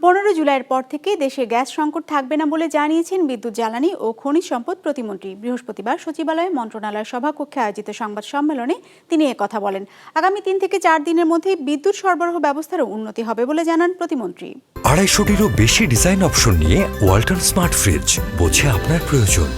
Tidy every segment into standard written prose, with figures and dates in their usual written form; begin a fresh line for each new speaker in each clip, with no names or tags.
15 জুলাইয়ের পর থেকে দেশে গ্যাস সংকট থাকবে না বলে জানিয়েছেন বিদ্যুৎ জ্বালানি ও খনিজ সম্পদ প্রতিমন্ত্রী। বৃহস্পতিবার সচিবালয়ে মন্ত্রণালয়ের সভাকক্ষে আয়োজিত সংবাদ সম্মেলনে তিনি কথা বলেন। আগামী 3 থেকে 4 দিনের মধ্যে বিদ্যুৎ সরবরাহ ব্যবস্থারও উন্নতি হবে বলে জানান প্রতিমন্ত্রী।
250-টিরও বেশি ডিজাইন অপশন নিয়ে ওয়ালটন স্মার্ট ফ্রিজ, বোঝে আপনার প্রয়োজন।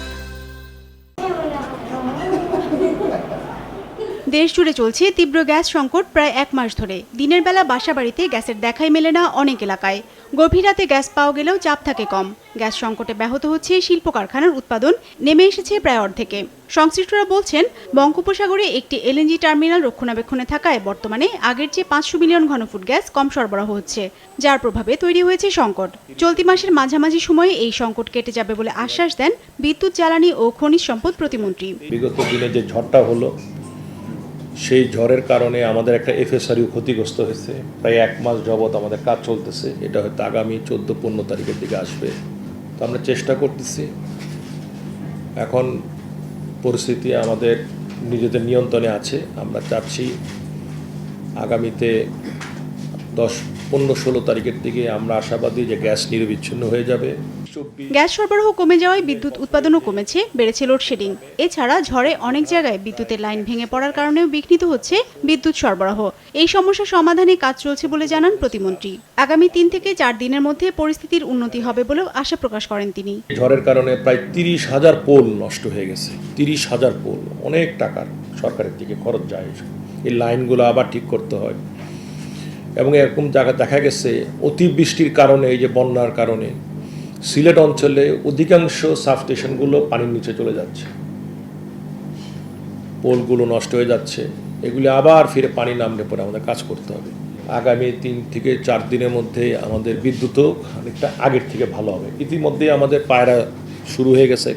দেশ জুড়ে চলছে তীব্র গ্যাস সংকট প্রায় 1 মাস ধরে। দিনের বেলা বাসাবাড়িতে গ্যাসের দেখাই মেলে না অনেক এলাকায়। গভীর রাতে গ্যাস পাওয়া গেলেও চাপ থাকে কম। গ্যাস সংকটে ব্যাহত হচ্ছে শিল্প কারখানার উৎপাদন, নেমে এসেছে প্রায় অর্ধেকে। সংশ্লিষ্টরা বলছেন, বঙ্গোপসাগরে একটি এলএনজি টার্মিনাল রক্ষণাবেক্ষণে থাকায় বর্তমানে আগের চেয়ে 500 মিলিয়ন ঘনফুট গ্যাস কম সরবরাহ হচ্ছে, যার প্রভাবে তৈরি হয়েছে সংকট। চলতি মাসের মাঝামাঝি সময়ে এই সংকট কেটে যাবে বলে আশ্বাস দেন বিদ্যুৎ জ্বালানি ও খনিজ সম্পদ প্রতিমন্ত্রী।
বিগত দিনে যে ঝড়টা হলো, সেই ঝড়ের কারণে আমাদের একটা এফএসআরইউ ক্ষতিগ্রস্ত হয়েছে। প্রায় 1 মাস যাবৎ আমাদের কাজ চলতেছে। এটা হয়তো আগামী 14-15 তারিখের দিকে আসবে। তো আমরা চেষ্টা করতেছি। এখন পরিস্থিতি আমাদের নিজেদের নিয়ন্ত্রণে আছে। আমরা চাচ্ছি আগামীতে 10-15-16 তারিখের দিকে আমরা আশাবাদী যে গ্যাস নিরবিচ্ছিন্ন হয়ে যাবে।
গ্যাস সরবরাহ কমে যাওয়ায় বিদ্যুৎ উৎপাদনও কমেছে, বেড়েছে লোডশেডিং। এছাড়া ঝড়ে অনেক জায়গায় বিদ্যুতের লাইন ভেঙে পড়ার কারণেও বিঘ্নিত হচ্ছে বিদ্যুৎ সরবরাহ। এই সমস্যা সমাধানে কাজ চলছে বলে জানান প্রতিমন্ত্রী। আগামী 3 থেকে 4 দিনের মধ্যে পরিস্থিতির উন্নতি হবে বলেও আশা প্রকাশ করেন তিনি।
ঝড়ের কারণে প্রায় 30,000 পোল নষ্ট হয়ে গেছে। 30,000 পোল, অনেক টাকার সরকারের দিকে খরচ যায়। এই লাইনগুলো আবার ঠিক করতে হয়। এবং এরকম জায়গা দেখা গেছে অতিবৃষ্টির কারণে, এই যে বন্যার কারণে সিলেট অঞ্চলে অধিকাংশ সাবস্টেশনগুলো পানির নিচে চলে যাচ্ছে, পোলগুলো নষ্ট হয়ে যাচ্ছে। এগুলি আবার ফিরে পানি নামলে পরে আমাদের কাজ করতে হবে। আগামী 3 থেকে 4 দিনের মধ্যে আমাদের বিদ্যুৎও অনেকটা আগের থেকে ভালো হবে। ইতিমধ্যে আমাদের পায়রা শুরু হয়ে গেছে,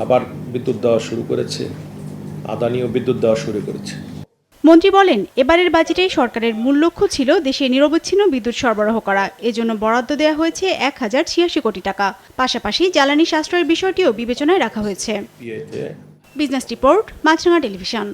আবার বিদ্যুৎ দেওয়া শুরু করেছে, আদানিও বিদ্যুৎ দেওয়া শুরু করেছে।
মন্ত্রী বলেন, এবারের বাজেটে সরকারের মূল লক্ষ্য ছিল দেশে নিরবচ্ছিন্ন বিদ্যুৎ সরবরাহ করা। এজন্য বরাদ্দ দেওয়া হয়েছে 1086 কোটি টাকা। পাশাপাশি জ্বালানি সাশ্রয়ের বিষয়টিও বিবেচনায় রাখা হয়েছে। বিজনেস রিপোর্ট, মাছরাঙা টেলিভিশন।